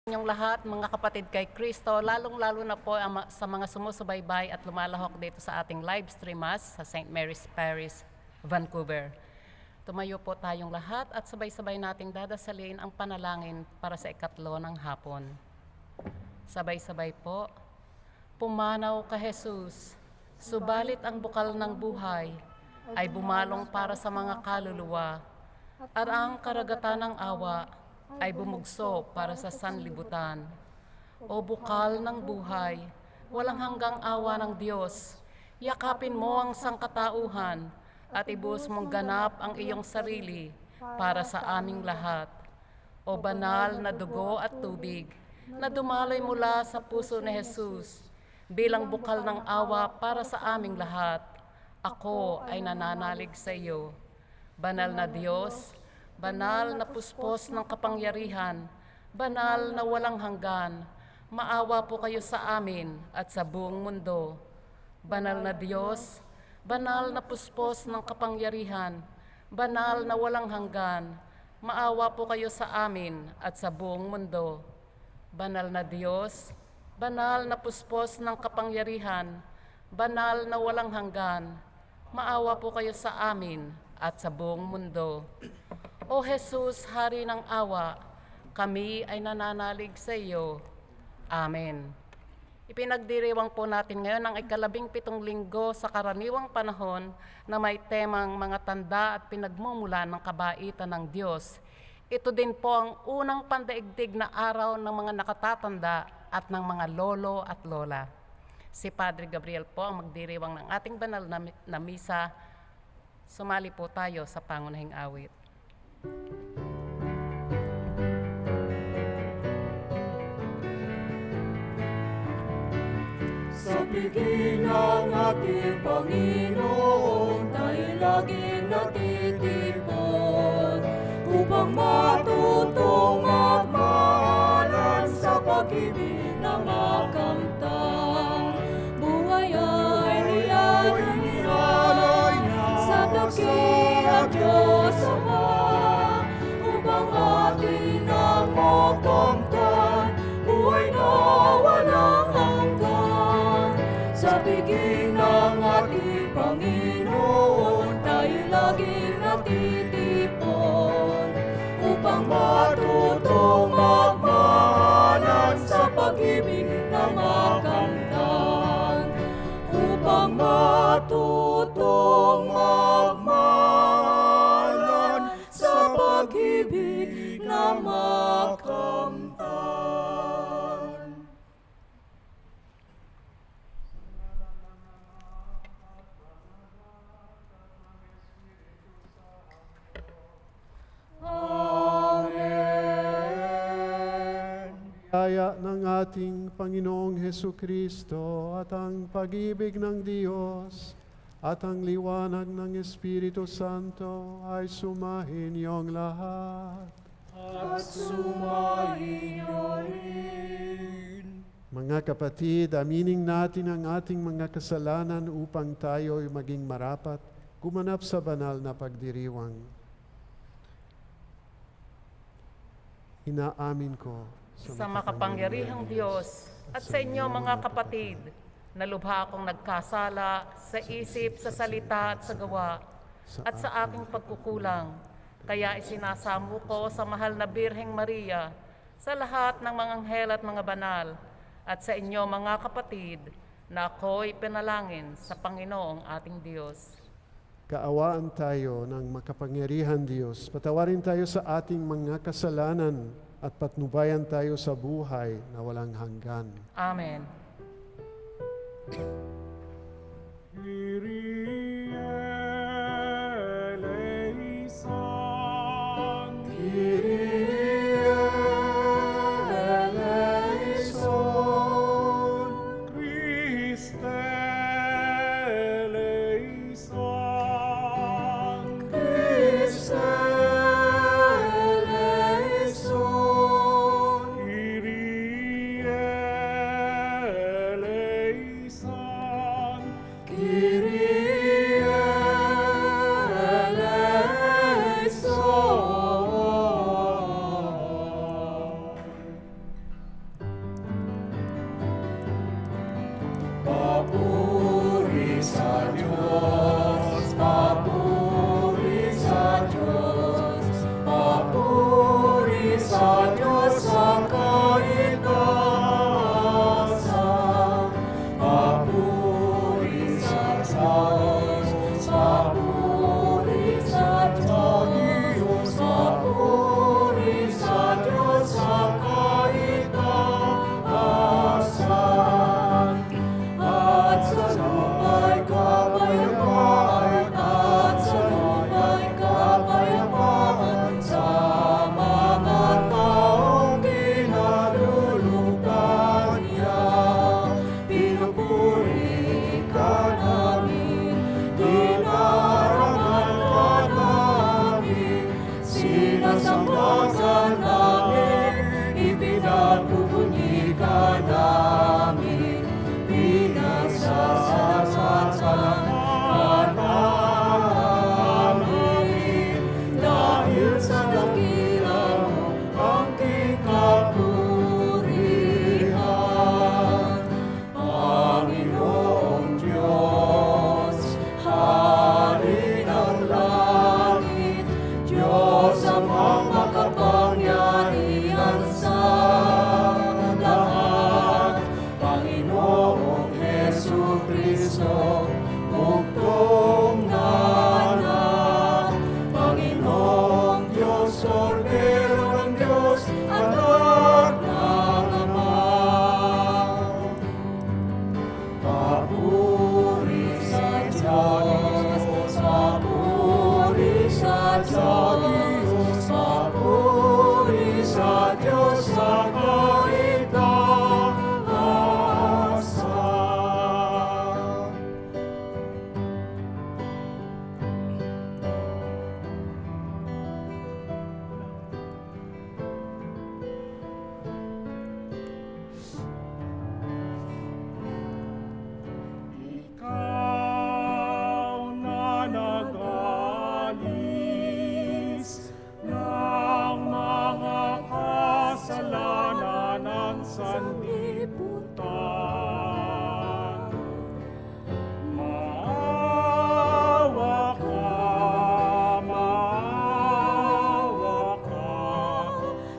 Inyong lahat, mga kapatid kay Kristo, lalong-lalo na po sa mga sumusubaybay at lumalahok dito sa ating Livestream Mass sa St. Mary's Parish, Vancouver. Tumayo po tayong lahat at sabay-sabay nating dadasalin ang panalangin para sa ikatlo ng hapon. Sabay-sabay po, pumanaw ka Jesus, subalit ang bukal ng buhay ay bumalong para sa mga kaluluwa at ang karagatan ng awa ay bumugso para sa sanlibutan. O bukal ng buhay, walang hanggang awa ng Diyos, yakapin mo ang sangkatauhan at ibuhos mong ganap ang iyong sarili para sa aming lahat. O banal na dugo at tubig na dumaloy mula sa puso ni Jesus bilang bukal ng awa para sa aming lahat, ako ay nananalig sa iyo. Banal na Diyos, banal na puspos ng kapangyarihan, banal na walang hanggan, maawa po kayo sa amin at sa buong mundo. Banal na Diyos, banal na puspos ng kapangyarihan, banal na walang hanggan, maawa po kayo sa amin at sa buong mundo. Banal na Diyos, banal na puspos ng kapangyarihan, banal na walang hanggan, maawa po kayo sa amin at sa buong mundo. O Jesus, Hari ng awa, kami ay nananalig sa iyo. Amen. Ipinagdiriwang po natin ngayon ang ika-17 linggo sa karaniwang panahon na may temang mga tanda at pinagmumulan ng kabaitan ng Diyos. Ito din po ang unang pandaigdig na araw ng mga nakatatanda at ng mga lolo at lola. Si Padre Gabriel po ang magdiriwang ng ating banal na misa. Sumali po tayo sa pangunahing awit. Sa piging ng ating Panginoon, tayo laging natitipon, upang matutong magmahalan sa pag-ibig na makamtan. Buhay ay nialay sa dakilang Diyos Ama, upang atin ang makamtan, buhay na walang hanggan. Sa piging ng ating Panginoon, tayo laging natitipon, upang matutong magmahalan sa pag-ibig na makamtan. Upang matutong magmahalan sa pag-ibig na makamtan. Kaya ng ating Panginoong Hesu Kristo at ang pag-ibig ng Diyos at ang liwanag ng Espiritu Santo ay sumahin niyong lahat. At sumainyo rin. Mga kapatid, aminin natin ang ating mga kasalanan upang tayo ay maging marapat, gumanap sa banal na pagdiriwang. Inaamin ko Sa makapangyarihang Diyos at sa inyo mga kapatid, na lubha akong nagkasala sa isip, sa salita at sa gawa, at sa aking pagkukulang. Kaya isinasamo ko sa mahal na Birheng Maria, sa lahat ng mga anghel at mga banal, at sa inyo mga kapatid, na ako'y pinalangin sa Panginoong ating Diyos. Kaawaan tayo ng makapangyarihan Diyos. Patawarin tayo sa ating mga kasalanan at patnubayan tayo sa buhay na walang hanggan. Amen. Kyrie eleison. Kyrie eleison. Christe eleison. Christe eleison. Kyrie eleison. Kyrie sa Diyos, papuri sa Diyos, papuri sa Diyos sa kaitaasan, papuri sa Diyos, papuri sa Diyos, papuri sa Diyos sa kaitaasan. At sa lupa'y kapayapaan, at sa lupa'y kapayapaan, sa mga taong kinalulugdan niya. Pinupuri ka namin, dinarangan ka namin, sinasamba ka namin, ipinagpupuni ka namin, pinasasasalan ka namin, dahil sa dakila mo ang kikapurihan. Panginoong Diyos, Hari ng langit, Diyos amang makapangyarihan sa lahat, Panginoong Jesucristo, bugtong na anak, Panginoong Diyos, Kordero ng Diyos, anak ng Ama. Papuri sa Diyos, papuri sa Diyos, papuri sa Diyos sa kaitaasan. Ikaw na nag-alis ng mga kasalanan ng sanlibutan. Maawa ka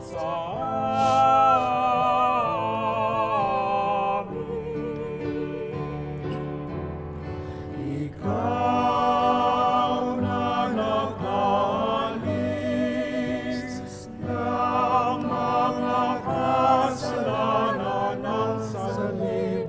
sa amin. Ikaw na nag-alis ng mga kasalanan ng sanlibutan.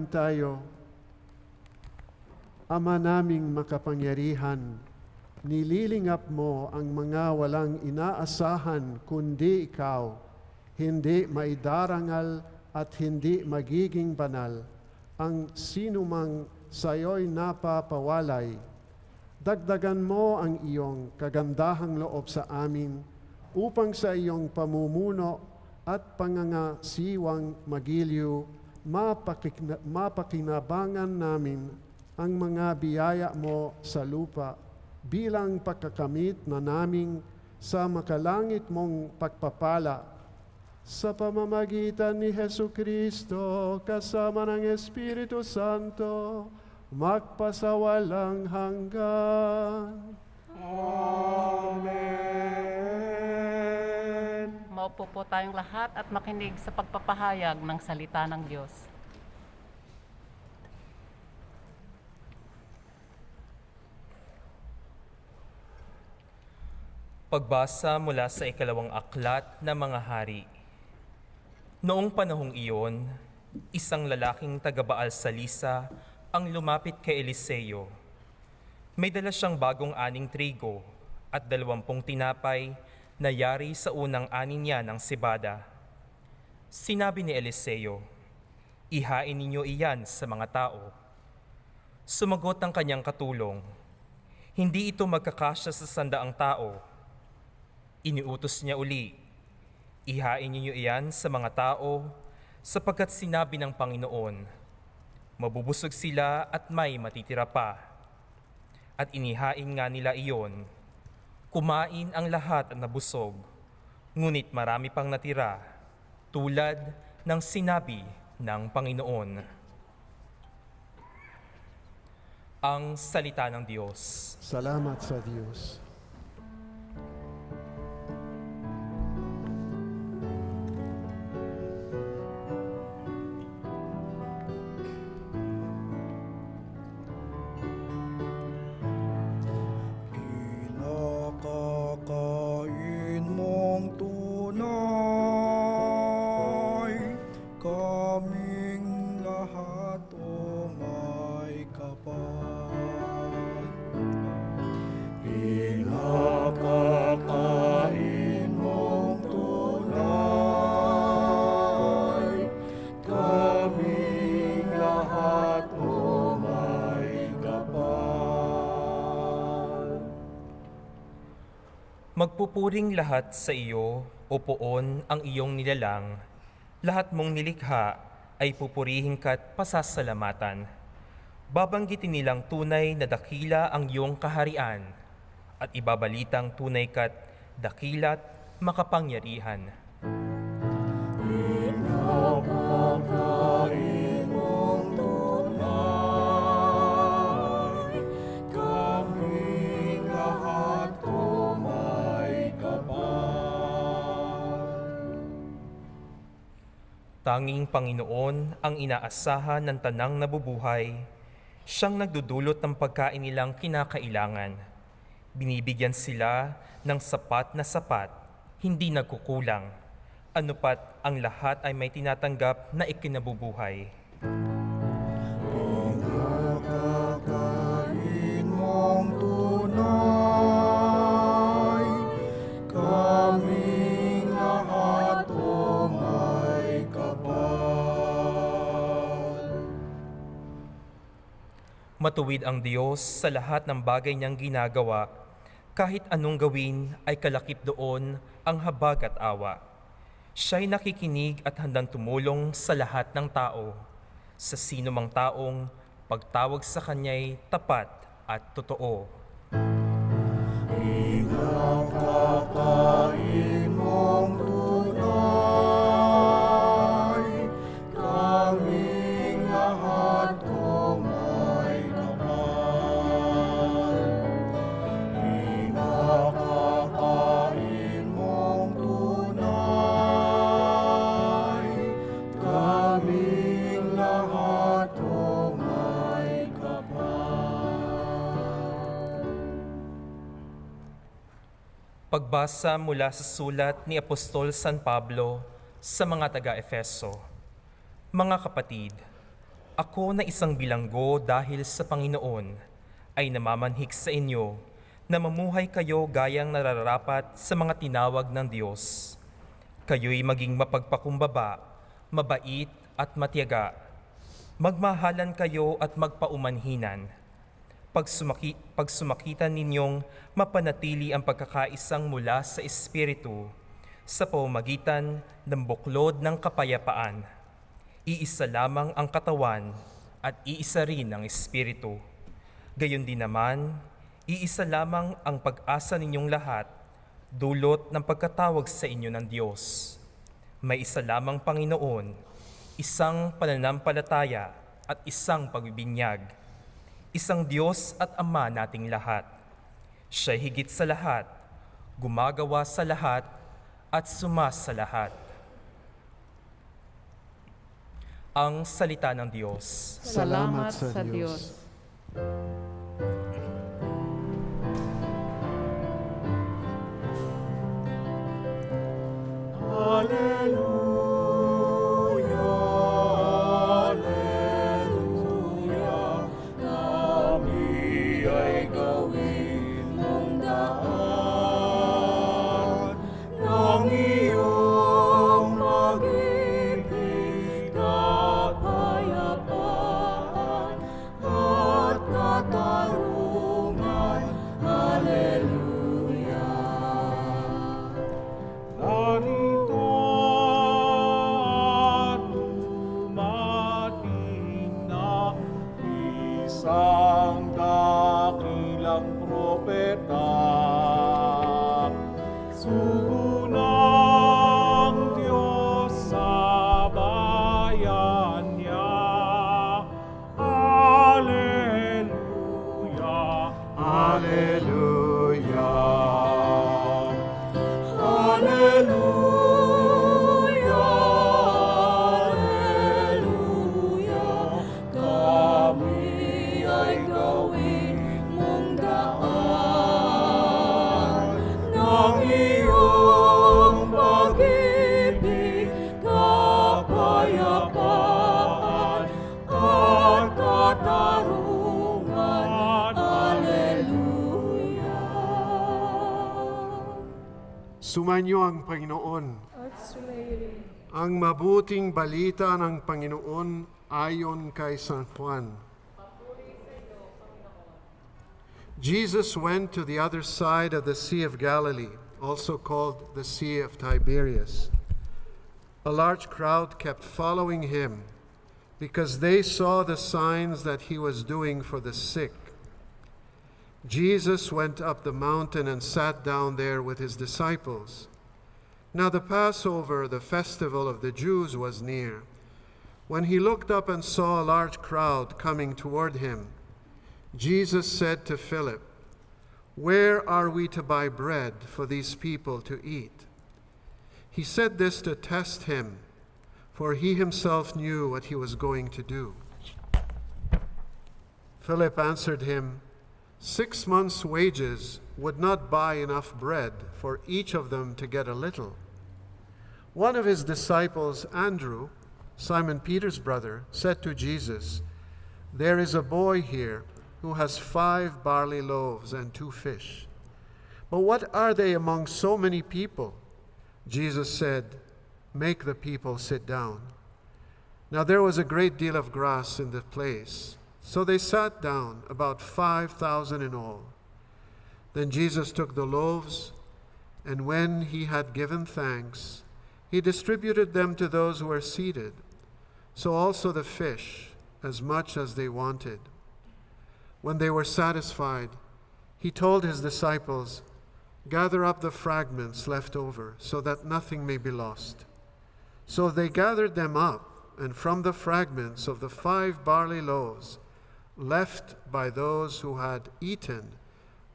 Manalangin tayo. Ama naming makapangyarihan, nililingap mo ang mga walang inaasahan kundi ikaw, hindi maidarangal at hindi magiging banal. Ang sinumang sayo'y napapawalay. Dagdagan mo ang iyong kagandahang loob sa amin upang sa iyong pamumuno at pangangasiwang magiliw mapakinabangan namin ang mga biyaya mo sa lupa bilang pagkakamit na naming sa makalangit mong pagpapala sa pamamagitan ni Jesucristo kasama ng Espiritu Santo magpasawalang hanggan. Amen. Maupo po tayong lahat at makinig sa pagpapahayag ng salita ng Diyos. Pagbasa mula sa ikalawang aklat ng mga hari. Noong panahong iyon, isang lalaking taga-Baal sa Lisa ang lumapit kay Eliseo. May dala siyang bagong aning trigo at 20 tinapay na yari sa unang anin niya ng sibada. Sinabi ni Eliseo, "Ihain ninyo iyan sa mga tao." Sumagot ang kanyang katulong, "Hindi ito magkakasya sa 100 tao." Iniutos niya uli, "Ihain ninyo iyan sa mga tao, sapagkat sinabi ng Panginoon, mabubusog sila at may matitira pa." At inihain nga nila iyon. Kumain ang lahat at nabusog, ngunit marami pang natira, tulad ng sinabi ng Panginoon. Ang salita ng Diyos. Salamat sa Diyos. Kinakakain mong tunay, kaming lahat o may kapal. Kinakakain mong tunay, kaming lahat o may kapal. Magpupuring lahat sa iyo, o poon, ang iyong nilalang. Lahat mong nilikha ay pupurihin ka't pasasalamatan. Babanggitin nilang tunay na dakila ang iyong kaharian at ibabalitang tunay ka't dakila't makapangyarihan. Kinakakain mong tunay, kaming lahat o may kapal. Tanging Panginoon ang inaasahan ng tanang nabubuhay, siyang nagdudulot ng pagkain nilang kinakailangan. Binibigyan sila ng sapat na sapat, hindi nagkukulang. Ano pat ang lahat ay may tinatanggap na ikinabubuhay. Kinakakain mong tunay, kaming lahat o may kapal. Matuwid ang Diyos sa lahat ng bagay niyang ginagawa. Kahit anong gawin ay kalakip doon ang habag at awa. Siya'y nakikinig at handang tumulong sa lahat ng tao. Sa sino mang taong pagtawag sa Kanya'y tapat at totoo. Kinakakain mong tunay, kaming lahat o may kapal. Kinakakain mong tunay, kaming lahat o may kapal. Pagbasa mula sa sulat ni Apostol San Pablo sa mga taga-Efeso. Mga kapatid, Ako na isang bilanggo dahil sa Panginoon ay namamanhik sa inyo na mamuhay kayo gayang nararapat sa mga tinawag ng Diyos. Kayo'y maging mapagpakumbaba, mabait at matiyaga. Magmahalan kayo at magpaumanhinan. Pagsumakitan ninyong mapanatili ang pagkakaisang mula sa Espiritu sa pamamagitan ng buklod ng kapayapaan. Iisa lamang ang katawan at iisa rin ang Espiritu. Gayon din naman, iisa lamang ang pag-asa ninyong lahat, dulot ng pagkatawag sa inyo ng Diyos. May isa lamang Panginoon, isang pananampalataya at isang pagbibinyag, isang Diyos at Ama nating lahat. Siya'y higit sa lahat, gumagawa sa lahat at sumasa lahat. Ang salita ng Diyos. Salamat sa Diyos. Alleluia, Alleluia, kami ay gawin mong daan ng iyong pag-ibig, kapayapaan at katarungan. Alleluia. Narito at dumating na isang dakilang propeta, sugo ng Diyos sa bayan niya. Alleluia, Alleluia. Alleluia, Alleluia, kami ay gawin mong daan ng iyong pag-ibig, kapayapaan at katarungan. Alleluia. Sumainyo ang Panginoon. Ang mabuting balita ng Panginoon ayon kay San Juan. Jesus went to the other side of the Sea of Galilee, also called the Sea of Tiberias. A large crowd kept following him because they saw the signs that he was doing for the sick. Jesus went up the mountain and sat down there with his disciples. Now the Passover, the festival of the Jews, was near. When he looked up and saw a large crowd coming toward him, Jesus said to Philip, "Where are we to buy bread for these people to eat?" He said this to test him, for he himself knew what he was going to do. Philip answered him, 6 months' wages would not buy enough bread for each of them to get a little. One of his disciples, Andrew, Simon Peter's brother, said to Jesus, "There is a boy here who has 5 barley loaves and 2 fish. But what are they among so many people?" Jesus said, "Make the people sit down." Now there was a great deal of grass in the place, so they sat down, about 5,000 in all. Then Jesus took the loaves, and when he had given thanks, he distributed them to those who were seated, so also the fish, as much as they wanted. When they were satisfied, he told his disciples, "Gather up the fragments left over, so that nothing may be lost." So they gathered them up, and from the fragments of the 5 barley loaves left by those who had eaten,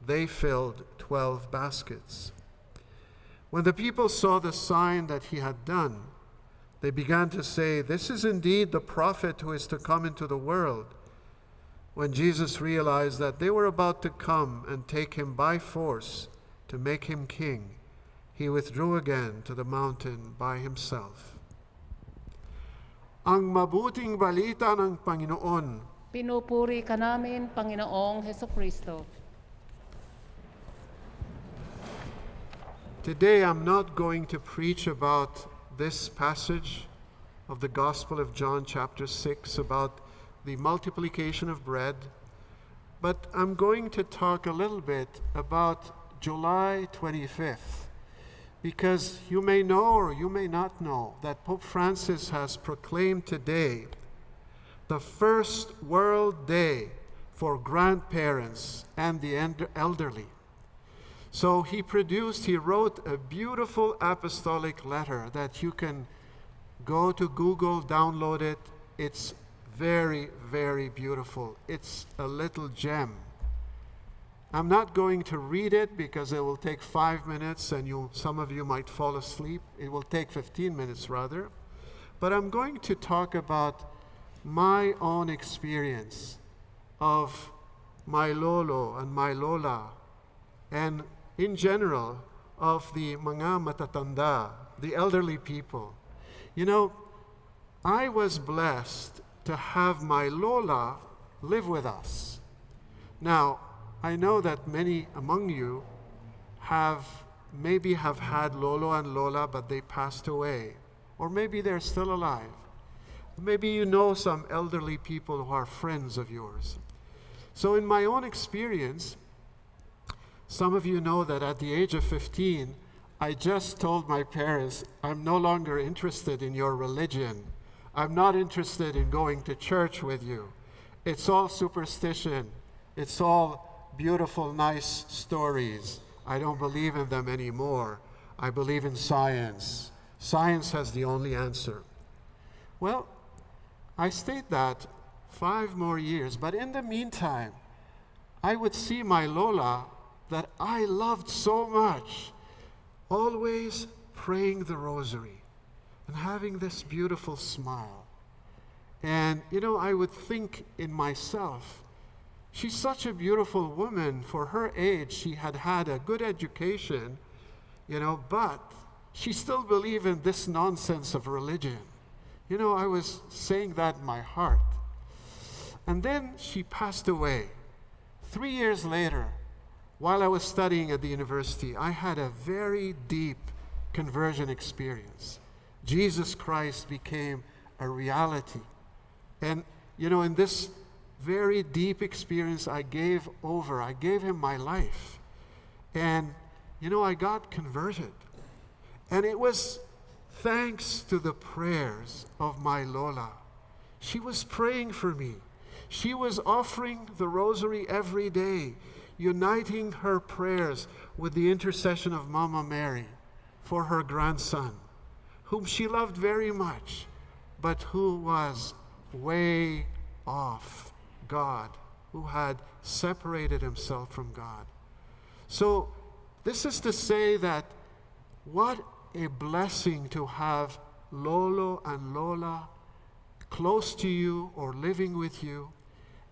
they filled 12 baskets. When the people saw the sign that he had done, they began to say, "This is indeed the prophet who is to come into the world." When Jesus realized that they were about to come and take him by force to make him king, he withdrew again to the mountain by himself. ang mabuting balita ng Panginoon. Pinupuri ka namin, Panginoong Hesukristo. Today I'm not going to preach about this passage of the Gospel of John chapter 6 about the multiplication of bread, but I'm going to talk a little bit about July 25th, because you may know or you may not know that Pope Francis has proclaimed today the first World Day for grandparents and the elderly. So he wrote a beautiful apostolic letter that you can go to Google, download it. It's very, very beautiful. It's a little gem. I'm not going to read it because it will take 5 minutes and some of you might fall asleep. It will take 15 minutes rather. But I'm going to talk about my own experience of my lolo and my lola, and in general of the mga matatanda, the elderly people. You know, I was blessed to have my lola live with us. Now, I know that many among you maybe have had lolo and lola, but they passed away. Or maybe they're still alive. Maybe you know some elderly people who are friends of yours. So in my own experience, some of you know that at the age of 15, I just told my parents, I'm no longer interested in your religion. I'm not interested in going to church with you. It's all superstition. It's all beautiful, nice stories. I don't believe in them anymore. I believe in science. Science has the only answer. Well, I stayed that 5 more years, but in the meantime, I would see my Lola that I loved so much, always praying the rosary and having this beautiful smile. And, you know, I would think in myself, she's such a beautiful woman. For her age, she had had a good education, you know, but she still believed in this nonsense of religion. You know, I was saying that in my heart. And then she passed away. 3 years later, while I was studying at the university, I had a very deep conversion experience. Jesus Christ became a reality. And, you know, in this very deep experience, I gave him my life. And, you know, I got converted. And it was thanks to the prayers of my Lola. She was praying for me. She was offering the rosary every day, uniting her prayers with the intercession of Mama Mary for her grandson, whom she loved very much, but who was way off God, who had separated himself from God. So this is to say that what a blessing to have Lolo and Lola close to you or living with you.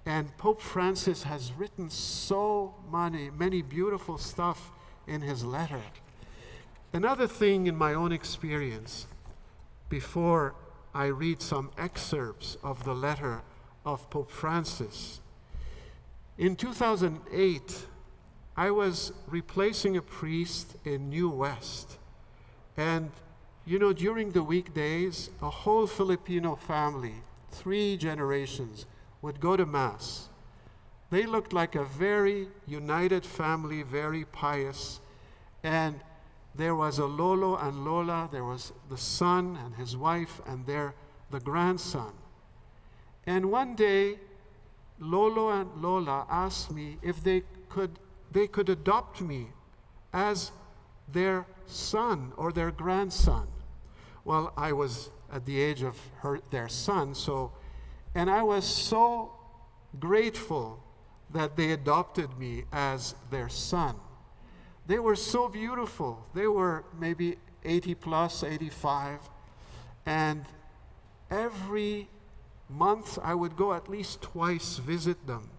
And Pope Francis has written so many beautiful stuff in his letter. Another thing in my own experience, before I read some excerpts of the letter of Pope Francis. In 2008, I was replacing a priest in New West. And, you know, during the weekdays, a whole Filipino family, 3 generations, would go to Mass. They looked like a very united family, very pious. And there was a Lolo and Lola, there was the son and his wife, and the grandson. And one day, Lolo and Lola asked me if they could adopt me as their son or their grandson. Well, I was at the age of their son, and I was so grateful that they adopted me as their son. They were so beautiful. They were maybe 80 plus, 85. And every month I would go at least twice visit them.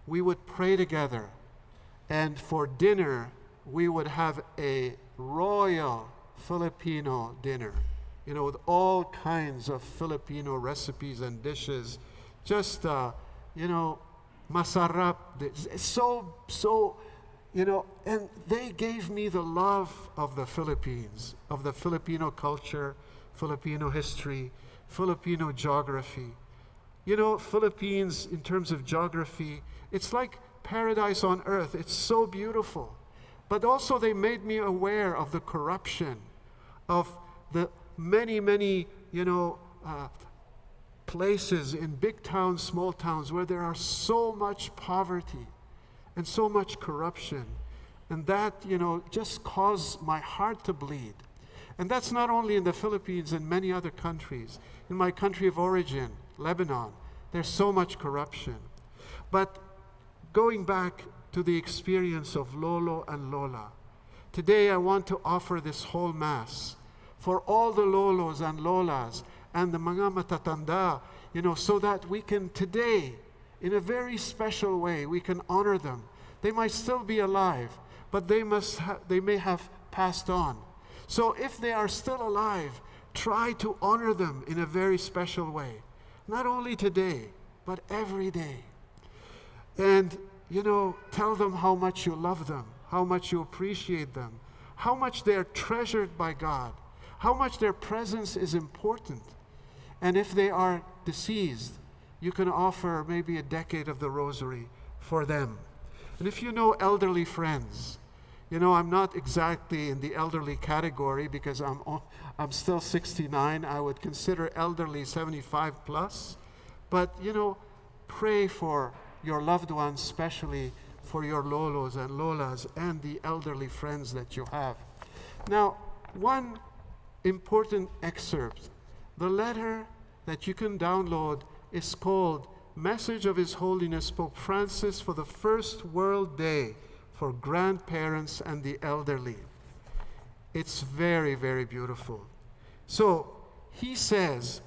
We would pray together. And for dinner, we would have a royal Filipino dinner. with all kinds of Filipino recipes and dishes. Just, masarap. It's so, and they gave me the love of the Philippines, of the Filipino culture, Filipino history, Filipino geography. Philippines, in terms of geography, it's like paradise on earth. It's so beautiful. But also they made me aware of the corruption, of the many, places in big towns, small towns, where there are so much poverty and so much corruption. And that, just caused my heart to bleed. And that's not only in the Philippines and many other countries. In my country of origin, Lebanon, there's so much corruption. But going back to the experience of Lolo and Lola, today I want to offer this whole Mass for all the Lolos and Lolas and the mga matatanda, so that we can today, in a very special way, we can honor them. They might still be alive, but they may have passed on. So if they are still alive, try to honor them in a very special way. Not only today, but every day. And, tell them how much you love them, how much you appreciate them, how much they're treasured by God, how much their presence is important. And if they are deceased, you can offer maybe a decade of the rosary for them. And if you know elderly friends, I'm not exactly in the elderly category because I'm still 69. I would consider elderly 75 plus. But, pray for your loved ones, especially for your Lolos and Lolas and the elderly friends that you have. Now, one important excerpt. The letter that you can download is called Message of His Holiness Pope Francis for the First World Day for Grandparents and the Elderly. It's very, very beautiful. So he says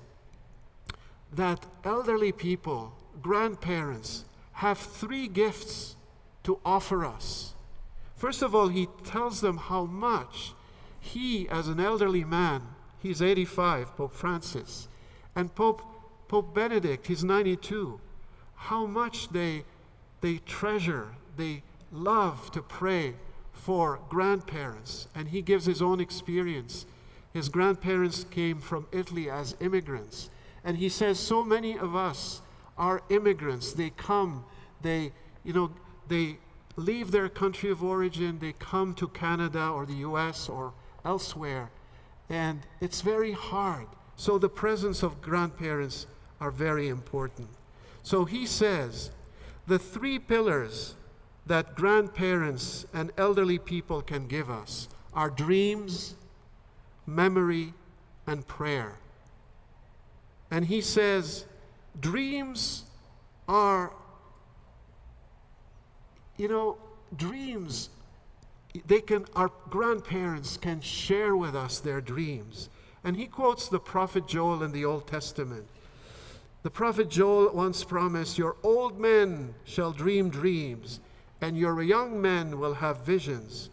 that elderly people, grandparents, have 3 gifts to offer us. First of all, he tells them how much he, as an elderly man, he's 85, Pope Francis, and Pope Benedict, he's 92, how much they treasure, they love to pray for grandparents. And he gives his own experience. His grandparents came from Italy as immigrants. And he says so many of us are immigrants. They come, they leave their country of origin, they come to Canada or the US or elsewhere, and it's very hard. So the presence of grandparents are very important. So he says, the 3 pillars that grandparents and elderly people can give us are dreams, memory, and prayer. And he says, dreams are, dreams, our grandparents can share with us their dreams. And he quotes the prophet Joel in the Old Testament. The prophet Joel once promised, your old men shall dream dreams, and your young men will have visions.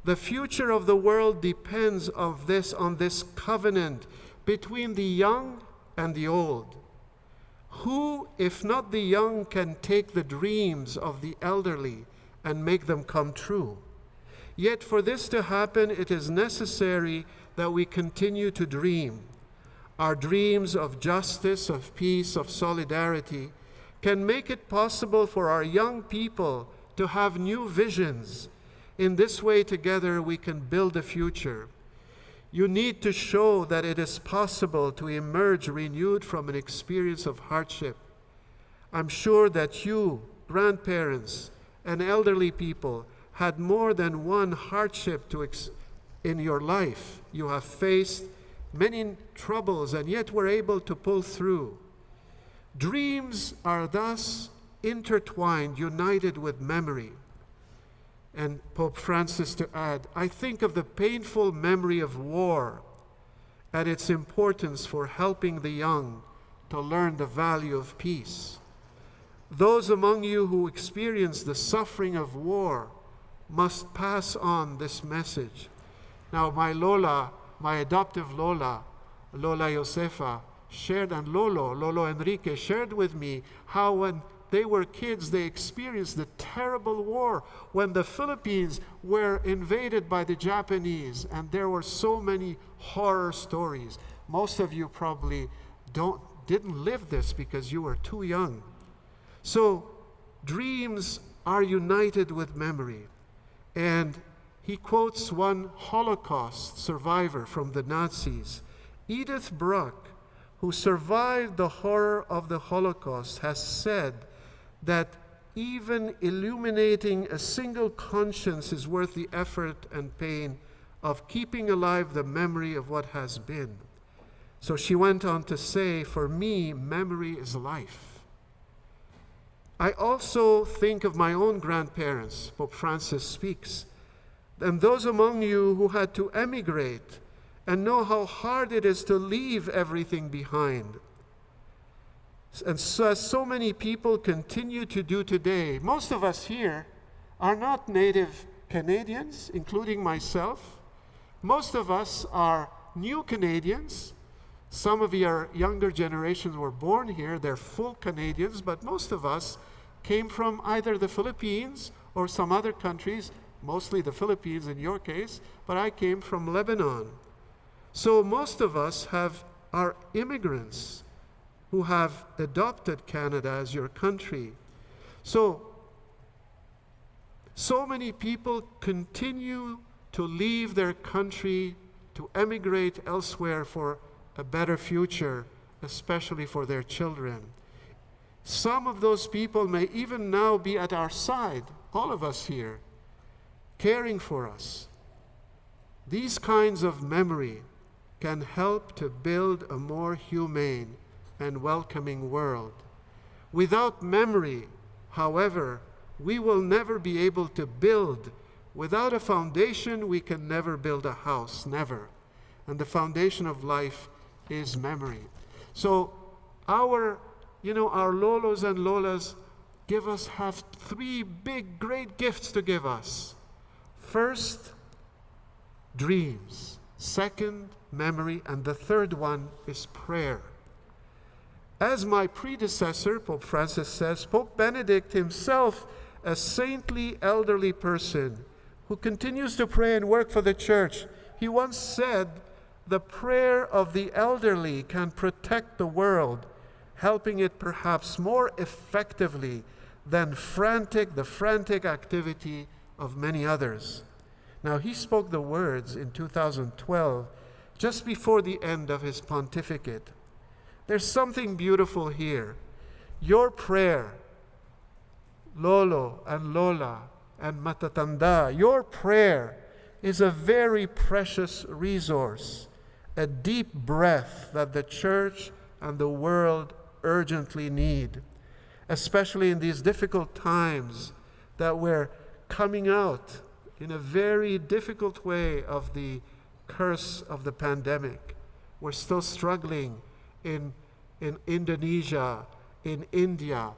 The future of the world depends on this covenant between the young and the old. Who, if not the young, can take the dreams of the elderly and make them come true? Yet for this to happen, it is necessary that we continue to dream. Our dreams of justice, of peace, of solidarity can make it possible for our young people to have new visions. In this way, together, we can build a future. You need to show that it is possible to emerge renewed from an experience of hardship. I'm sure that you, grandparents and elderly people, had more than one hardship in your life. You have faced many troubles and yet were able to pull through. Dreams are thus intertwined, united with memory. And Pope Francis to add, I think of the painful memory of war and its importance for helping the young to learn the value of peace. Those among you who experience the suffering of war must pass on this message. Now, my Lola, my adoptive Lola, Lola Josefa shared, and Lolo Enrique shared with me how when they were kids, they experienced the terrible war when the Philippines were invaded by the Japanese, and there were so many horror stories. Most of you probably didn't live this because you were too young. So dreams are united with memory. And he quotes one Holocaust survivor from the Nazis. Edith Bruck, who survived the horror of the Holocaust, has said that even illuminating a single conscience is worth the effort and pain of keeping alive the memory of what has been. So she went on to say, for me, memory is life. I also think of my own grandparents, Pope Francis speaks, and those among you who had to emigrate and know how hard it is to leave everything behind. And so, as so many people continue to do today, most of us here are not native Canadians, including myself. Most of us are new Canadians. Some of your younger generations were born here, they're full Canadians, but most of us came from either the Philippines or some other countries, mostly the Philippines in your case, but I came from Lebanon. So most of us are immigrants who have adopted Canada as your country. So many people continue to leave their country to emigrate elsewhere for a better future, especially for their children. Some of those people may even now be at our side, all of us here, caring for us. These kinds of memory can help to build a more humane and welcoming world. Without memory, however, we will never be able to build. Without a foundation, we can never build a house, never. And the foundation of life is memory. So our Lolos and Lolas have three big, great gifts to give us. First, dreams. Second, memory. And the third one is prayer. As my predecessor, Pope Francis says, Pope Benedict himself, a saintly elderly person who continues to pray and work for the church, he once said, the prayer of the elderly can protect the world, helping it perhaps more effectively than the frantic activity of many others. Now, he spoke the words in 2012, just before the end of his pontificate. There's something beautiful here. Your prayer, Lolo and Lola and Matatanda, your prayer is a very precious resource, a deep breath that the church and the world urgently need, especially in these difficult times that we're coming out in a very difficult way of the curse of the pandemic. We're still struggling in Indonesia, in India,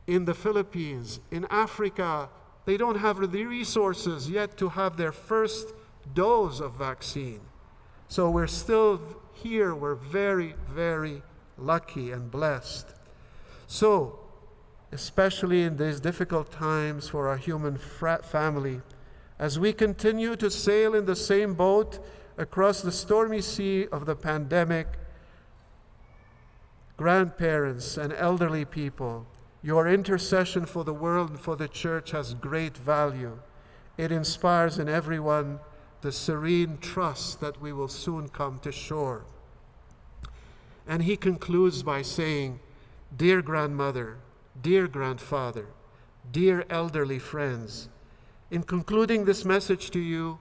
in the Philippines, in Africa. They don't have the resources yet to have their first dose of vaccine. So we're still here. We're very, very lucky and blessed. So, especially in these difficult times for our human family, as we continue to sail in the same boat across the stormy sea of the pandemic, grandparents and elderly people, your intercession for the world and for the church has great value. It inspires in everyone the serene trust that we will soon come to shore. And he concludes by saying, dear grandmother, dear grandfather, dear elderly friends, in concluding this message to you,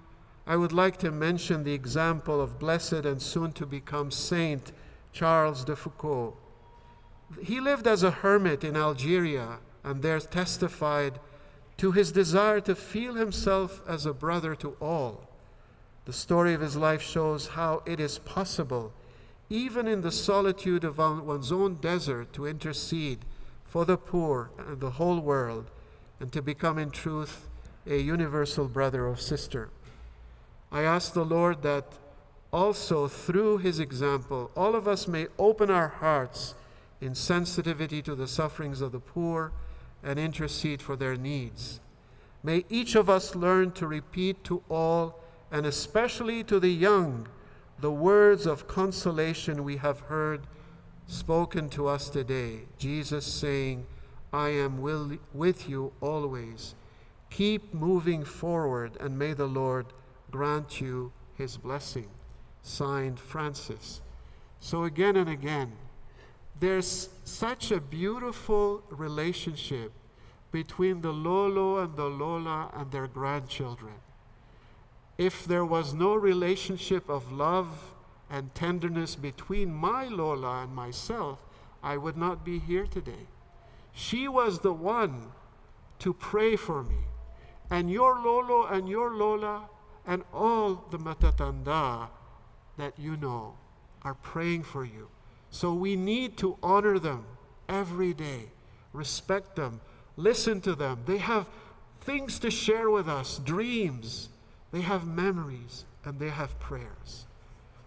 I would like to mention the example of blessed and soon to become Saint Charles de Foucauld. He lived as a hermit in Algeria and there testified to his desire to feel himself as a brother to all. The story of his life shows how it is possible, even in the solitude of one's own desert, to intercede for the poor and the whole world and to become in truth a universal brother or sister. I ask the Lord that also through his example, all of us may open our hearts in sensitivity to the sufferings of the poor and intercede for their needs. May each of us learn to repeat to all, and especially to the young, the words of consolation we have heard spoken to us today. Jesus saying, I am with you always. Keep moving forward, and may the Lord grant you his blessing. Signed, Francis. So again and again, there's such a beautiful relationship between the lolo and the lola and their grandchildren. If there was no relationship of love and tenderness between my lola and myself, I would not be here today. She was the one to pray for me. And your lolo and your lola and all the matatanda that you know are praying for you. So we need to honor them every day, respect them, listen to them. They have things to share with us, dreams. They have memories, and they have prayers.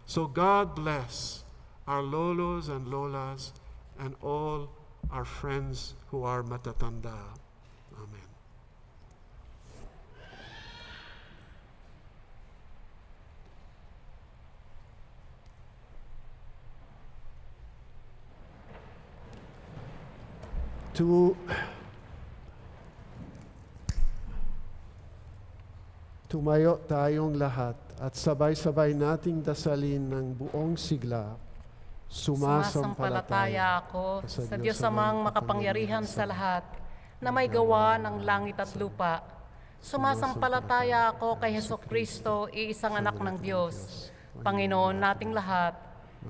So God bless our lolos and lolas and all our friends who are matatanda. Amen. Tumayo tayong lahat at sabay-sabay nating dasalin ng buong sigla. Sumasampalataya ako sa Diyos amang makapangyarihan sa lahat, na may gawa ng langit at lupa. Sumasampalataya ako kay Hesukristo, iisang anak ng Diyos, Panginoon nating lahat.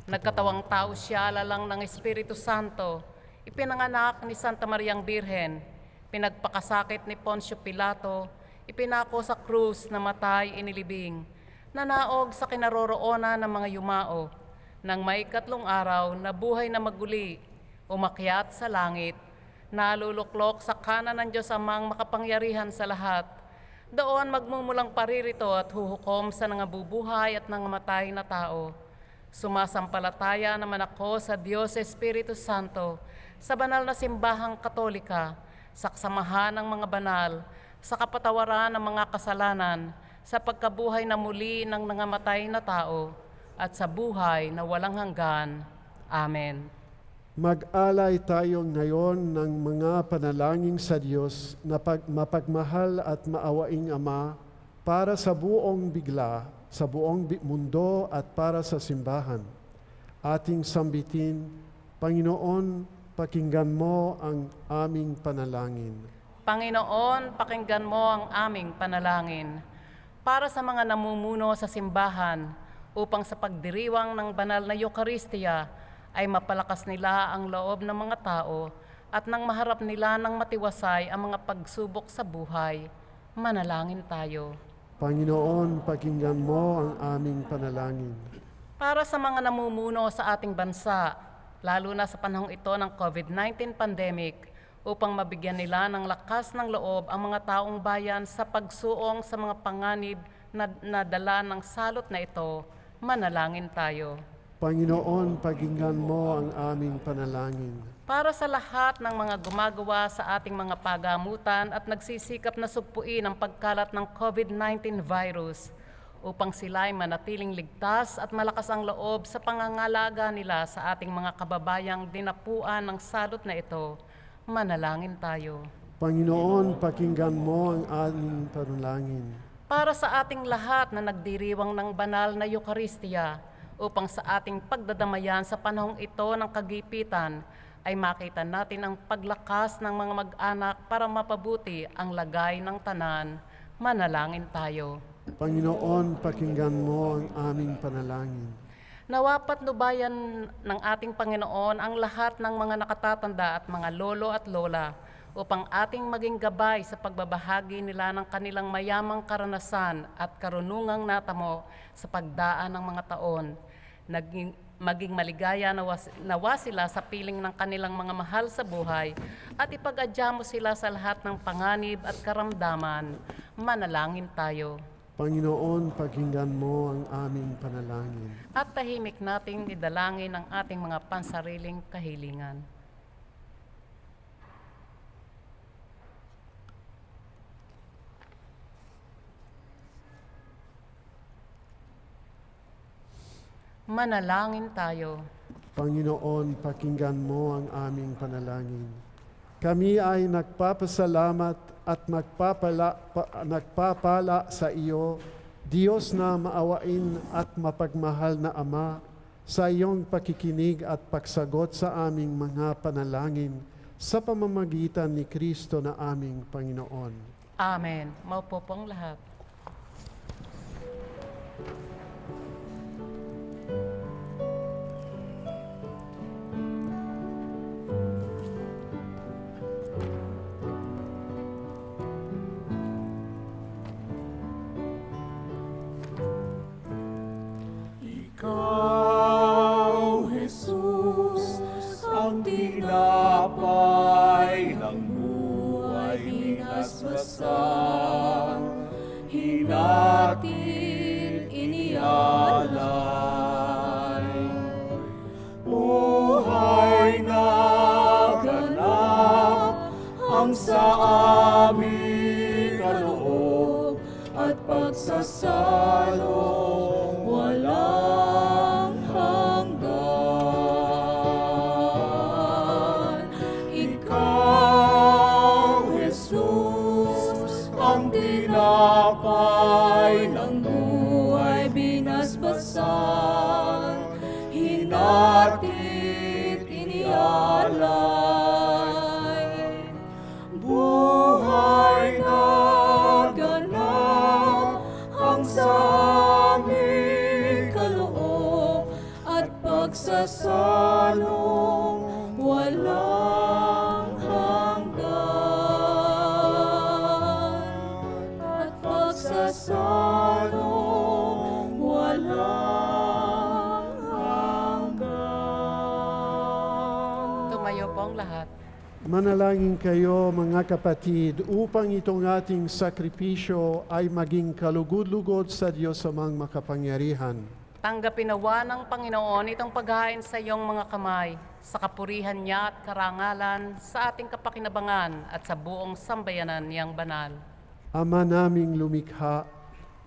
Nagkatawang tao siya lalang ng Espiritu Santo, ipinanganak ni Santa Mariang Birhen, pinagpakasakit ni Poncio Pilato, ipinako sa krus, namatay, inilibing, nanaog sa kinaroroonan ng mga yumao. Nang may 3 araw, nabuhay na maguli, umakyat sa langit, naluluklok sa kanan ng Diyos amang makapangyarihan sa lahat. Doon magmumulang paririto at huhukom sa nangabubuhay at nangamatay na tao. Sumasampalataya naman ako sa Diyos Espiritu Santo, sa banal na simbahang katolika, sa kasamahan ng mga banal, sa kapatawaran ng mga kasalanan, sa pagkabuhay na muli ng nangamatay na tao, at sa buhay na walang hanggan. Amen. Mag-alay tayo ngayon ng mga panalangin sa Diyos na mapagmahal at maawaing Ama para sa buong bigla, sa buong mundo at para sa simbahan. Ating sambitin, Panginoon, pakinggan mo ang aming panalangin. Panginoon, pakinggan mo ang aming panalangin para sa mga namumuno sa simbahan upang sa pagdiriwang ng banal na Eucharistia ay mapalakas nila ang loob ng mga tao at nang maharap nila ng matiwasay ang mga pagsubok sa buhay. Manalangin tayo. Panginoon, pakinggan mo ang aming panalangin. Para sa mga namumuno sa ating bansa, lalo na sa panahong ito ng COVID-19 pandemic, upang mabigyan nila ng lakas ng loob ang mga taong bayan sa pagsuong sa mga panganib na dala ng salot na ito, manalangin tayo. Panginoon, pakinggan mo ang aming panalangin. Para sa lahat ng mga gumagawa sa ating mga pagamutan at nagsisikap na sugpuin ang pagkalat ng COVID-19 virus, upang sila ay manatiling ligtas at malakas ang loob sa pangangalaga nila sa ating mga kababayang dinapuan ng salot na ito, manalangin tayo. Panginoon, pakinggan mo ang aming panalangin. Para sa ating lahat na nagdiriwang ng banal na Eucharistia, upang sa ating pagdadamayan sa panahong ito ng kagipitan, ay makita natin ang paglakas ng mga mag-anak para mapabuti ang lagay ng tanan, manalangin tayo. Panginoon, pakinggan mo ang aming panalangin. Nawa patnubayan ng ating Panginoon ang lahat ng mga nakatatanda at mga lolo at lola upang ating maging gabay sa pagbabahagi nila ng kanilang mayamang karanasan at karunungang natamo sa pagdaan ng mga taon. Maging maligaya nawa sila sa piling ng kanilang mga mahal sa buhay at ipag-adya mo sila sa lahat ng panganib at karamdaman. Manalangin tayo. Panginoon, pakinggan mo ang aming panalangin. At tahimik nating idalangin ang ating mga pansariling kahilingan. Manalangin tayo. Panginoon, pakinggan mo ang aming panalangin. Kami ay nagpapasalamat at nagpapala sa iyo, Diyos na maawain at mapagmahal na Ama, sa iyong pakikinig at pagsagot sa aming mga panalangin sa pamamagitan ni Kristo na aming Panginoon. Amen. Maupo po ang lahat. Ikaw, Jesus, ang tinapay ng buhay binasbasan, hinatin inialay. Buhay na ganap ang sa aming kaloob at pagsasalong walang hanggan. Ikaw, Jesus, ang tinapay ng buhay binasbasan, hinatit inialay. Buhay na ganap ang sa aming kaloob at pagsasalong walang hanggan. At pagsasalong walang hanggan. Tumayo po ang lahat. Manalangin kayo mga kapatid upang itong ating sakripisyo ay maging kalugod-lugod sa Diyos amang makapangyarihan. Tanggapin nawa ng Panginoon itong paghain sa iyong mga kamay, sa kapurihan niya at karangalan, sa ating kapakinabangan at sa buong sambayanan niyang banal. Ama naming lumikha,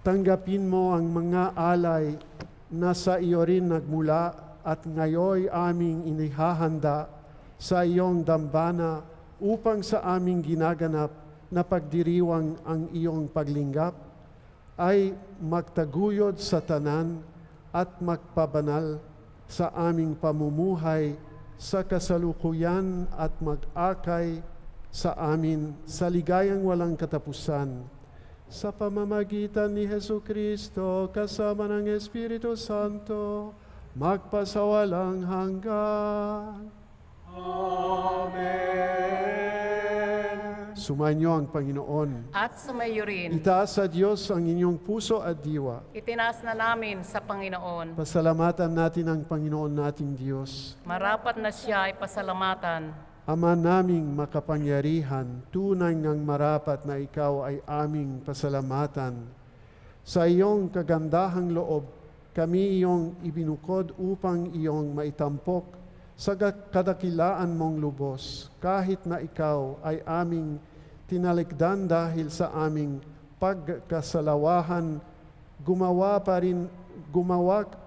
tanggapin mo ang mga alay na sa iyo rin nagmula at ngayoy aming inihahanda sa iyong dambana upang sa aming ginaganap na pagdiriwang ang iyong paglinggap ay magtaguyod sa tanan at magpabanal sa aming pamumuhay sa kasalukuyan at mag-akay sa amin sa ligayang walang katapusan. Sa pamamagitan ni Jesucristo kasama ng Espiritu Santo, magpasawalang hanggan. Amen. Sumainyo ang Panginoon. At sumayo rin, Itaas sa Diyos ang inyong puso at diwa. itinaas na namin sa Panginoon. Pasalamatan natin ang Panginoon nating Diyos. Marapat na siya ay pasalamatan. Ama naming makapangyarihan, tunay ngang marapat na ikaw ay aming pasalamatan. Sa iyong kagandahang loob, kami iyong ibinukod upang iyong maitampok sa kadakilaan mong lubos, kahit na ikaw ay aming tinalikdan dahil sa aming pagkasalawahan, gumawa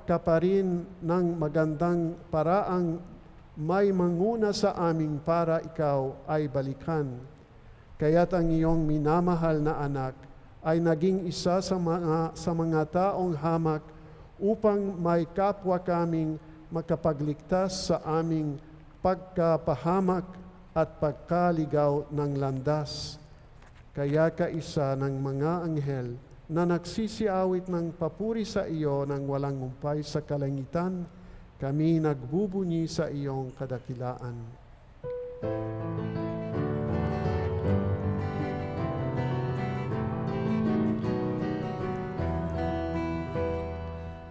ka pa rin ng magandang paraang may manguna sa aming para ikaw ay balikan. Kaya't ang iyong minamahal na anak ay naging isa sa mga taong hamak upang may kapwa kaming makapagligtas sa aming pagkapahamak at pagkaligaw ng landas. Kaya kaisa ng mga anghel na nagsisiawit ng papuri sa iyo ng walang umpay sa kalangitan, kami nagbubunyi sa iyong kadakilaan.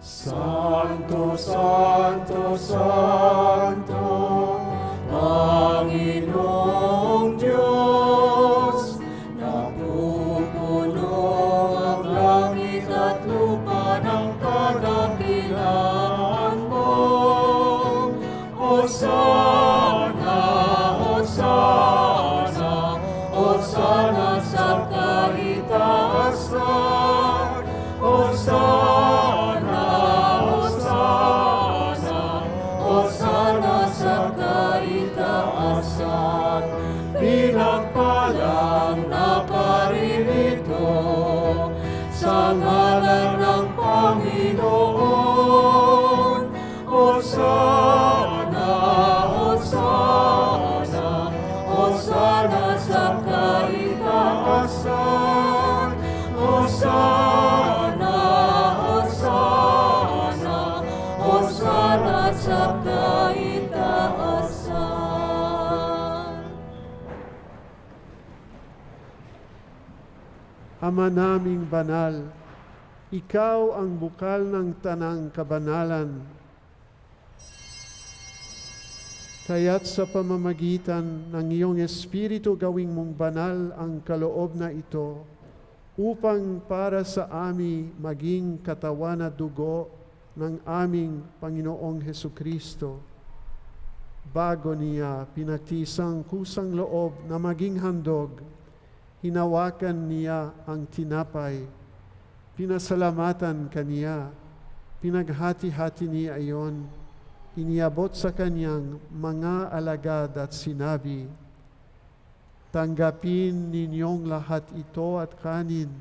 Santo, Santo, Santo, Panginoong Diyos, napupuno ang langit Ama naming banal, ikaw ang bukal ng tanang kabanalan. Kaya't sa pamamagitan ng iyong Espiritu gawing mong banal ang kaloob na ito, upang para sa amin maging katawan at dugo ng aming Panginoong Hesukristo. Bago niya pinagtisang kusang loob na maging handog, hinawakan niya ang tinapay, pinasalamatan kaniya, pinaghati-hati niya iyon, iniabot sa kanyang mga alagad at sinabi, "Tanggapin ninyong lahat ito at kanin.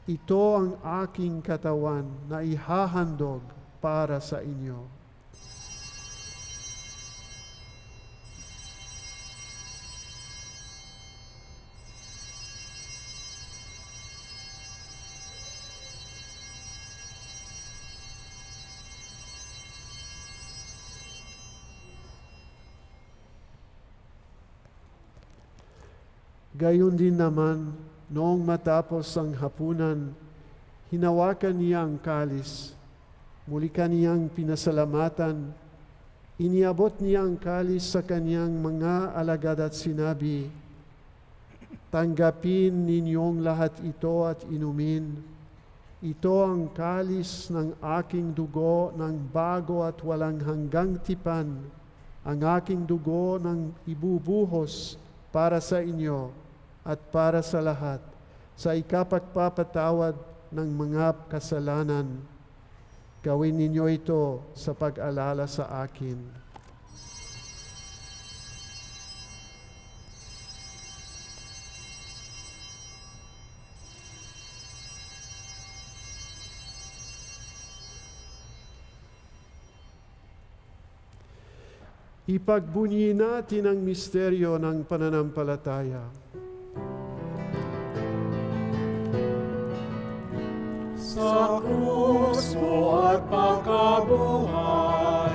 Ito ang aking katawan na ihahandog para sa inyo." Gayon din naman, noong matapos ang hapunan, hinawakan niya ang kalis, muli kaniyang pinasalamatan, iniabot niya ang kalis sa kaniyang mga alagad at sinabi, "Tanggapin ninyong lahat ito at inumin. Ito ang kalis ng aking dugo ng bago at walang hanggang tipan, ang aking dugo ng ibubuhos para sa inyo at para sa lahat, sa ikapagpapatawad ng mga kasalanan. Gawin ninyo ito sa pag-alala sa akin." Ipagbunyi natin ang misteryo ng pananampalataya. Sa krus mo at pagkabuhay,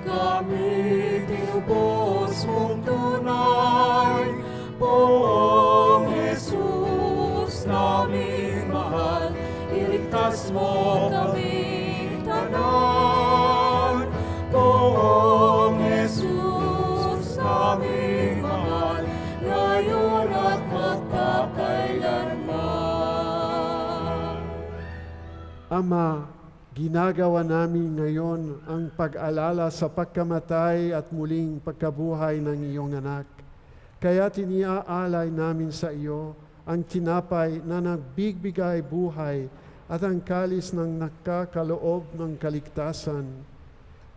kami tinubos mong tunay. Poong Jesus naming mahal, iligtas mo kami tanan. Poong Jesus naming mahal, ngayon at magpakailanman. Ama, ginagawa namin ngayon ang pag-alala sa pagkamatay at muling pagkabuhay ng iyong anak. Kaya tiniaalay namin sa iyo ang tinapay na nagbigbigay buhay at ang kalis ng nakakaloob ng kaligtasan.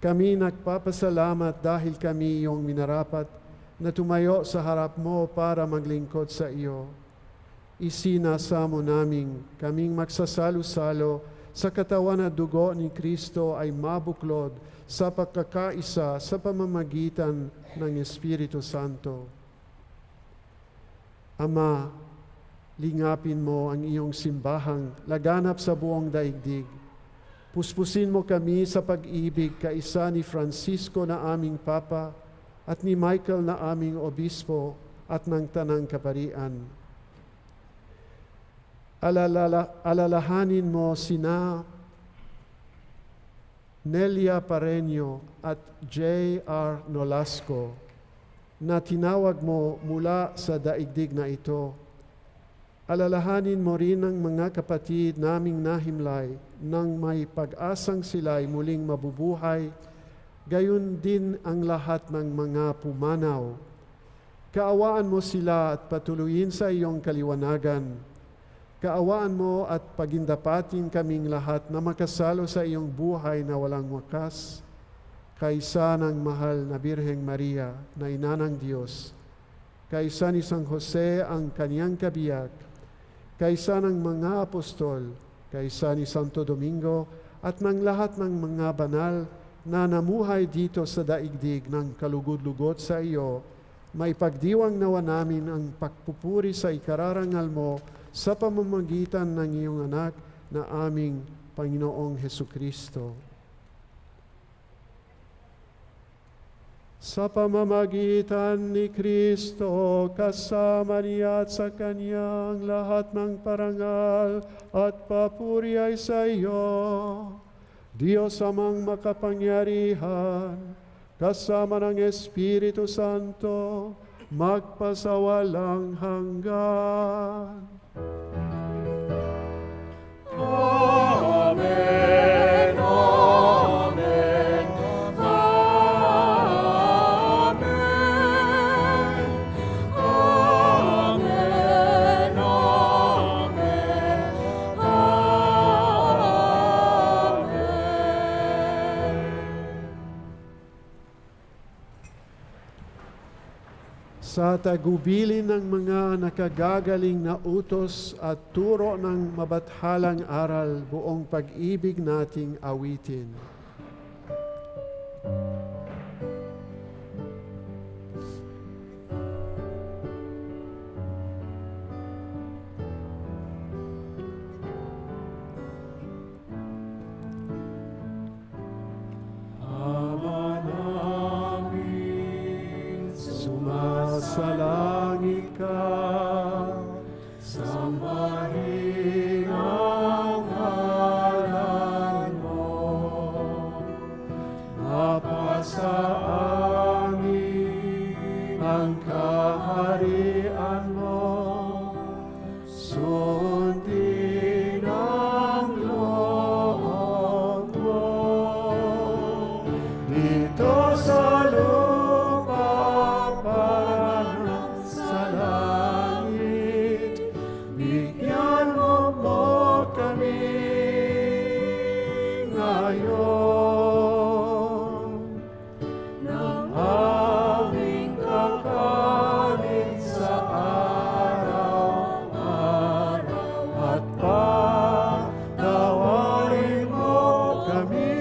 Kami nagpapasalamat dahil kami iyong minarapat na tumayo sa harap mo para maglingkod sa iyo. Isinasamo namin kaming magsasalo-salo sa katawan at dugo ni Kristo ay mabuklod sa pagkakaisa sa pamamagitan ng Espiritu Santo. Ama, lingapin mo ang iyong simbahang laganap sa buong daigdig. Puspusin mo kami sa pag-ibig kaisa ni Francisco na aming Papa at ni Michael na aming Obispo at ng Tanang Kaparian. Alalahanin mo sina Nelia Pareño at J.R. Nolasco na tinawag mo mula sa daigdig na ito. Alalahanin mo rin ang mga kapatid naming nahimlay nang may pag-asang sila'y muling mabubuhay, gayon din ang lahat ng mga pumanaw. Kaawaan mo sila at patuloyin sa iyong kaliwanagan. Kaawaan mo at pagindapatin kaming lahat na makasalo sa iyong buhay na walang wakas, kaysa ng mahal na Birheng Maria na ina ng Diyos, kaysa ni San Jose ang kaniyang kabiyak, kaysa ng mga apostol, kaysa ni Santo Domingo, at ng lahat ng mga banal na namuhay dito sa daigdig ng kalugod-lugod sa iyo, may pagdiwang nawa namin ang pagpupuri sa ikararangal mo sa pamamagitan ng iyong anak na aming Panginoong Hesukristo. sa pamamagitan ni Kristo, kasama niya at sa Kanyang lahat ng parangal at papuri ay sa iyo, Diyos amang makapangyarihan, kasama ng Espiritu Santo, magpasawalang hanggan. Amen, amen, amen, amen, amen, amen. Sa tagubilin ng mga nakagagaling na utos at turo ng mabathalang aral, buong pag-ibig nating awitin. Ama namin, Sumasalangit ka, sambahin ang ngalan mo. mapasa amin ang kaharian mo, sundin ang loob mo. Dito sa lupa parang sa langit, bigyan mo kami ngayon ng aming kakanin sa araw-araw, at patawarin mo kami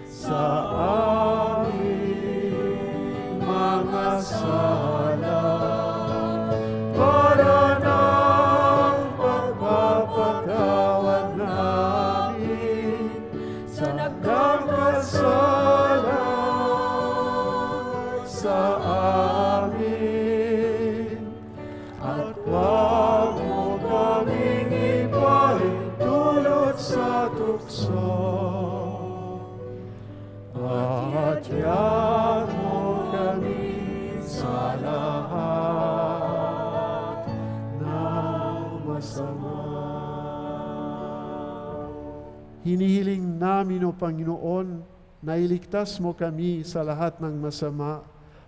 sa aming mga sala, para ng pagpapatawad namin sa nagkakasala sa amin. At huwag mo kaming ipahintulot sa tukso, at yan mo kami sa lahat ng masama. Hinihiling namin, O Panginoon, na iligtas mo kami sa lahat ng masama.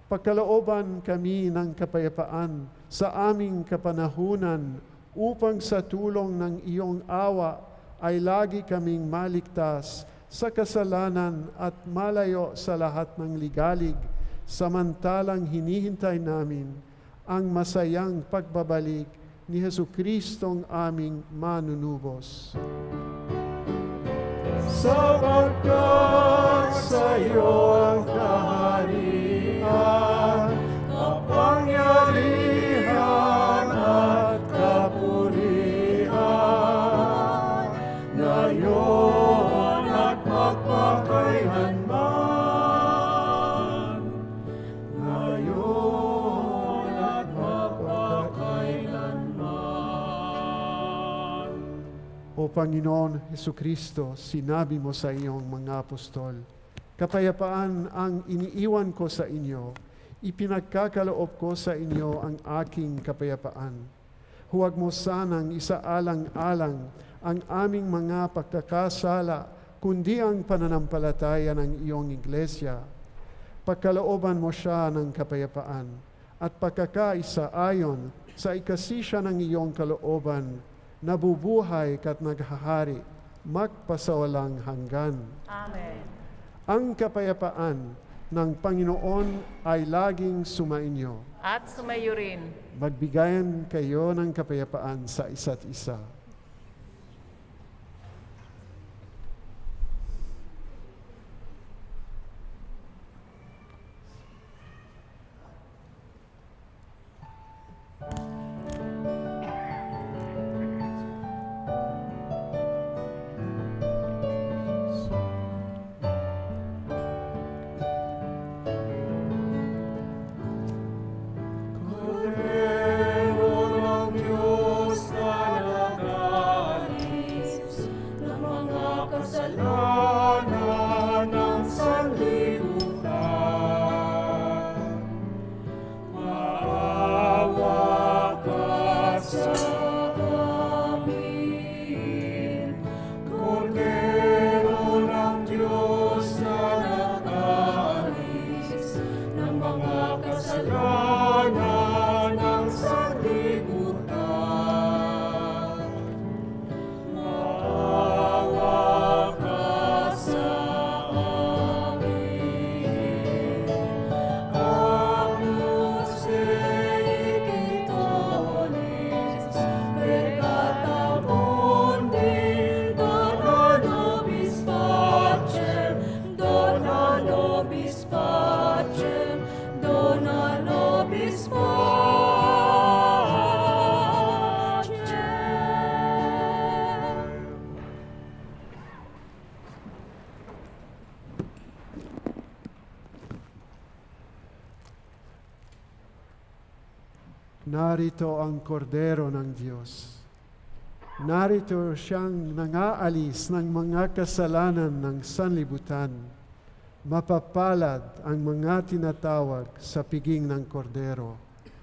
Pagkalooban kami ng kapayapaan sa aming kapanahunan, upang sa tulong ng iyong awa ay lagi kaming maligtas sa kasalanan at malayo sa lahat ng ligalig, samantalang hinihintay namin ang masayang pagbabalik ni Jesucristong aming manunubos. Sapagkat sa iyo ang kaharian, kapangyarihan at kapurihan, ngayon at magpakailanman. Ngayon at magpakailanman. O Panginoon Jesucristo, sinabi mo sa iyong mga apostol, kapayapaan ang iniiwan ko sa inyo, ipinagkakaloob ko sa inyo ang aking kapayapaan. Huwag mo sanang isaalang-alang ang aming mga pagkakasala, kundi ang pananampalataya ng iyong iglesia. Pagkalooban mo siya ng kapayapaan at pagkakaisa ayon sa ikasisya ng iyong kalooban, nabubuhay ka't naghahari, magpasawalang hanggan. Amen. Ang kapayapaan ng Panginoon ay laging sumainyo. At sumayo rin. Magbigayan kayo ng kapayapaan sa isa't isa. Narito ang kordero ng Diyos. Narito siyang nangaalis ng mga kasalanan ng sanlibutan. Mapapalad ang mga tinatawag sa piging ng kordero.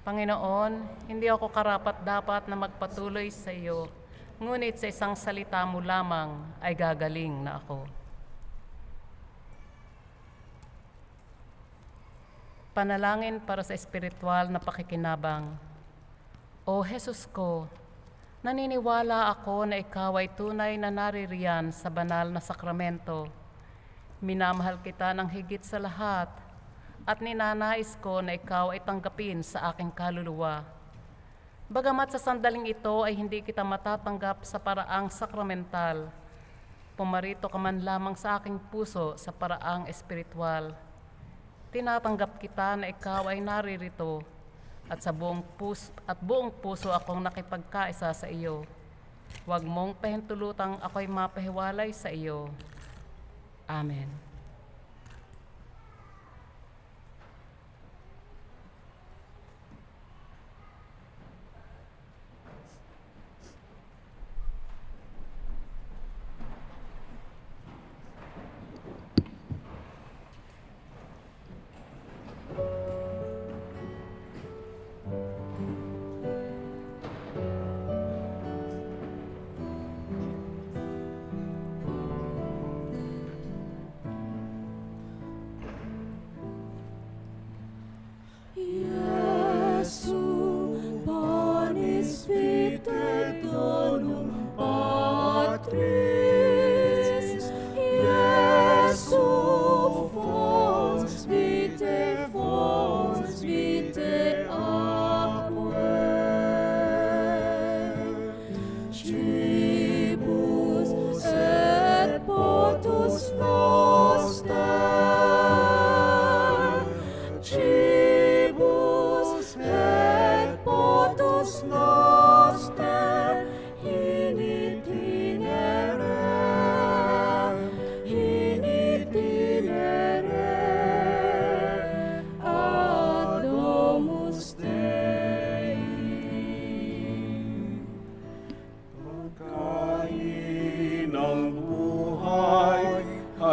Panginoon, hindi ako karapat-dapat na magpatuloy sa iyo, ngunit sa isang salita mo lamang ay gagaling na ako. Panalangin para sa espiritual na pakikinabang. O Jesus ko, naniniwala ako na ikaw ay tunay na naririyan sa banal na sakramento. Minamahal kita ng higit sa lahat at ninanais ko na ikaw ay tanggapin sa aking kaluluwa. Bagamat sa sandaling ito ay hindi kita matatanggap sa paraang sakramental, pumarito ka man lamang sa aking puso sa paraang espiritual. Tinatanggap kita na ikaw ay naririto at buong puso akong nakipagkaisa sa iyo. Huwag mong pahintulutang ako'y mapahiwalay sa iyo. Amen.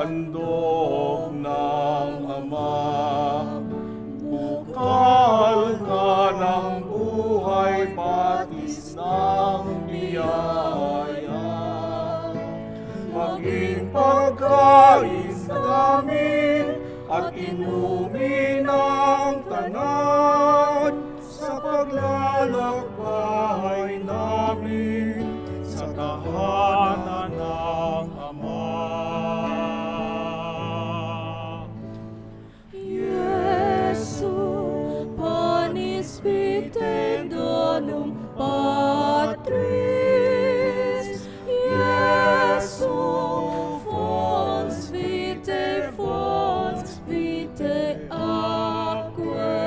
handog ng Ama. Bukal ka ng buhay, patis ng biyaya. Maging pagkain namin at inumin ang tanan sa paglalakbay namin sa tahanan ng Ama. Panis vitae donum Patris, Iesu fons vitae aquae.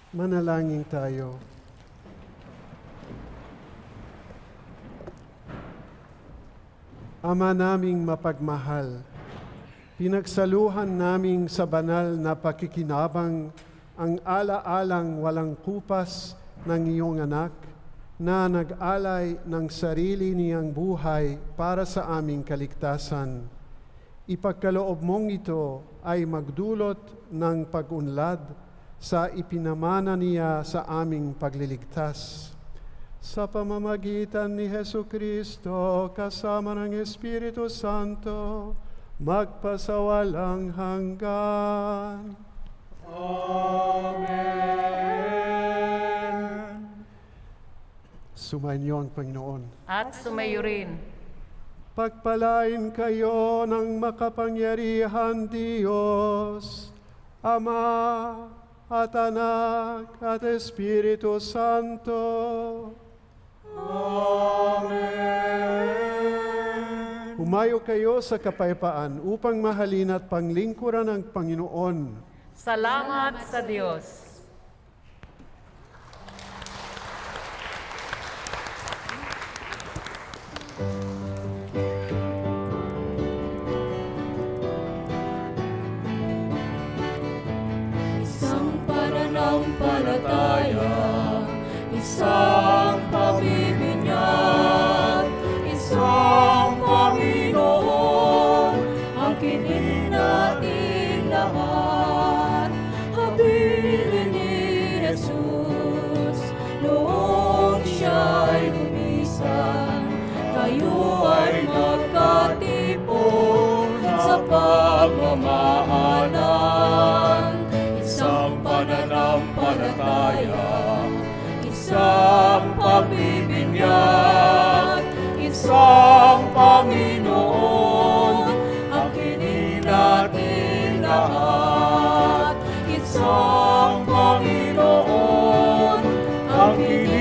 Manalangin tayo. Ama naming mapagmahal, pinagsaluhan naming sa banal na pakikinabang ang ala-alang walang kupas ng iyong anak na nag-alay ng sarili niyang buhay para sa aming kaligtasan. Ipagkaloob mong ito ay magdulot ng pag-unlad sa ipinamana niya sa aming pagliligtas. Sa pamamagitan ni Hesu Kristo, kasama ng Espiritu Santo, magpasawalang hanggan. Amen. Sumainyo ang Panginoon. At sumayo rin. Pagpalain kayo ng makapangyarihan Diyos, Ama at Anak at Espiritu Santo. Amen. Humayo kayo sa kapayapaan upang mahalin at panglingkuran ng Panginoon. Salamat sa Diyos. Isang pananampalataya, isang pamiminyat, isang Panginoon, ang kinin natin lahat. Habilin ni Jesus, noong siya'y lumisan, tayo ay magkatipon sa pagmamahalan. Isang pananampalataya, isang pagbibinyag, isang Panginoon, ang kinin natin lahat. Isang Panginoon, ang kinin